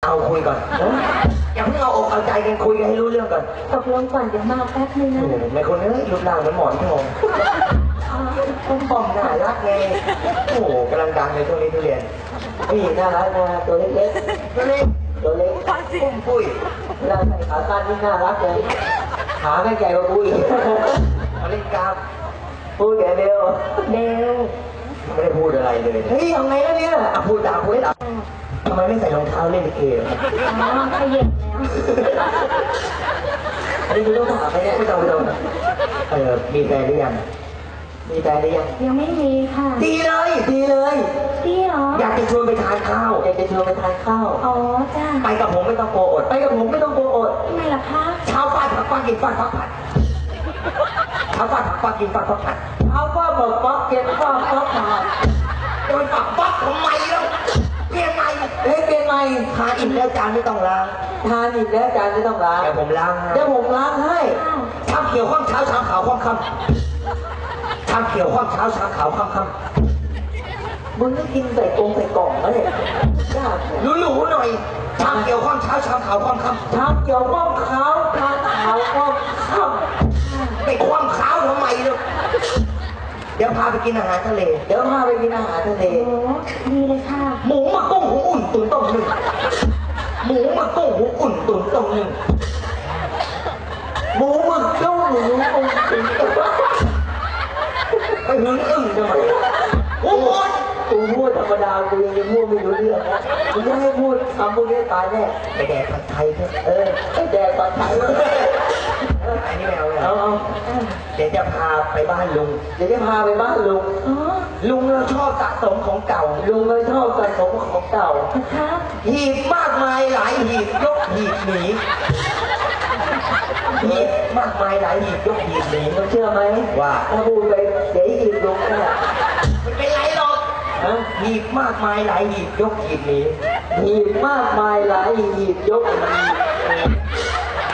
เอาคุยก่อนอย่าเพิ่งเอาอกเอาใจกันคุยกันให้รู้เรื่องก่อนตกลงก่อนเดี๋ยวมาแป๊บนึงนะโอ้โหไม่คนนี้รูปร่างเหมือนหมอนทองต้มปอมน่ารักไงโอ้โหกำลังดังในช่วงนี้ทุเรียนนี่น่ารักนะตัวเล็กๆตัวเล็กปุ้ยเวลาใส่ขาสั้นนี่น่ารักเลยขาไม่ใหญ่กว่าปุ้ยมาเล่นกล้ามปุ้ยแกเบลไม่ได้พูดอะไรเลยเฮ้ยทำไงแล้วเนี่ยพูดตามพูดตามทำไมไม่ใส่รองเท้าเล่นลิเกล่ะขยับแล้วอันนี้คุณต้องถามไหมเนี่ยไม่ต้องมีแฟนหรือยังยังไม่มีค่ะดีเลยดีเหรออยากจะชวนไปทานข้าวอ๋อจ้าไปกับผมไม่ต้องโกอดทำไมล่ะคะเช้าฟาดผักฟักกินฟาดฟักผัดเช้าฟาดผักฟักกินฟาดฟักผัดเช้าฟาดผักฟักกินฟาดฟักผัดจะไปฝักฟักทำไมแล้วเปลี่ยนใหม่ทานอิ่มแล้วจานไม่ต้องล้างเดี๋ยวผมล้างให้ชามเขียวข้ามเช้าชามขาวข้ามค่ำชามเขียวข้ามเช้าชามขาวข้ามค่ำมึงต้องกินใส่กล่องแล้วเนี่ยหรูๆหน่อยชามเขียวข้ามเช้าชามขาวข้ามค่ำชามเขียวข้ามขาวชามขาวข้ามค่ำไปคว่ำขาวทำไมลูกเดี๋ยวพาไปกินอาหารทะเลโอ้ดีเลยค่ะหมูหมักกุ้งหูอุ่นตุ๋นต้มหนึ่งหมูหมักกุ้งหูอุ่นตุ๋นต้มหนึ่งไปหึงอึ้งทำไมกูพูดธรรมดากูยังพูดไม่รู้เรื่องนะกูจะให้พูดคำพวกนี้ตายแน่ไปแดกผัดไทยไปแดกผัดไทยอันนี้ไม่เอาเดี๋ยวจะพาไปบ้านลุงลุงเราชอบสะสมของเก่าหีบมากมายหลายหีบยกหีบหนีมากมายหลายหีบยกหีบหนีเขาเชื่อไหมว่าถ้าพูดไปเดี๋ยวหีบลุงเนี่ยไม่เป็นไรหรอกหีบมากมายหลายหีบยกหีบหนีหีบมากมายหลายหีบยก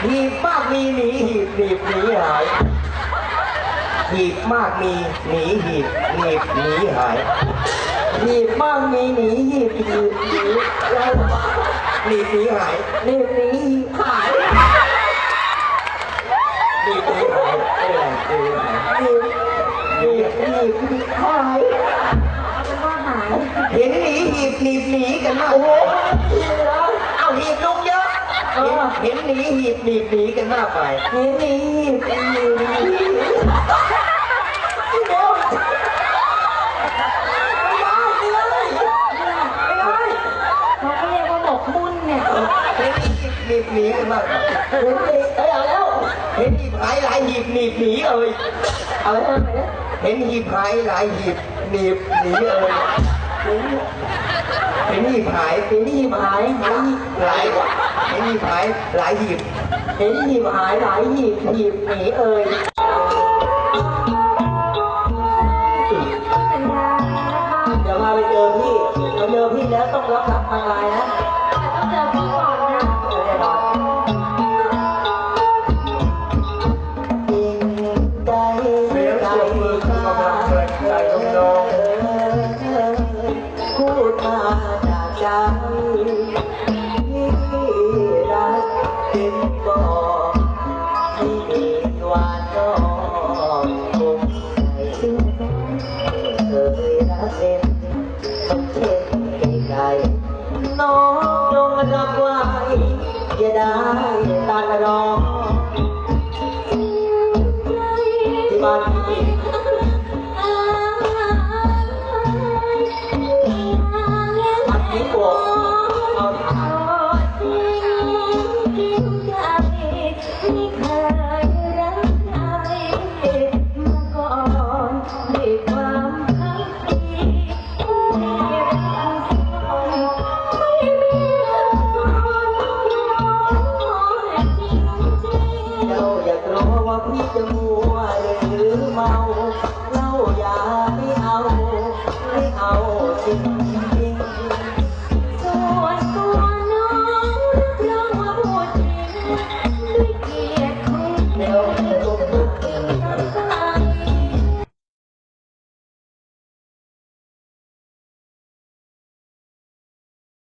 หีบมากมีหนีหีบหนีบหนีหายหีบมากมีหนีหีบหนีบหนีหายหีบมากมีหนีหีบหนีหนีหนีบหนีหายหนีบหนีหายหนีบหนีหายหนีบหายเห็นหนีหีบหนีบหนีกันมากโอ้โหเอาหีบลุงเยอะเห็นหนีหีบหนีบหนีกันมากไปเห็นหนีหีบหนีบหนีเขาเรียกว่าหมกมุ่นเนี่ยเห็นหีบหนีกันมากเห็นหีบเห็นหีบหายหลายหีบหนีบหนีอะไรนะเห็นหีบหายหลายหีบหนีบหนีเห็นหีบหายหลายเห็นหีบหายหลายหีบเห็นหีบหายหลายหีบหนีบหนีเดี๋ยวมาไปเจอพี่แล้วต้องรับทางไลน์นะต้องเจอพี่ก่อนนะเสียงปรบมือคือกำลังใจน้องพูดมาจากใจที่รักเป็นบ่ที่มีหวานน้องคงใจเคยรักเป็นต้องเช่นใจน้องจงรับไว้อย่าได้ตัดรอง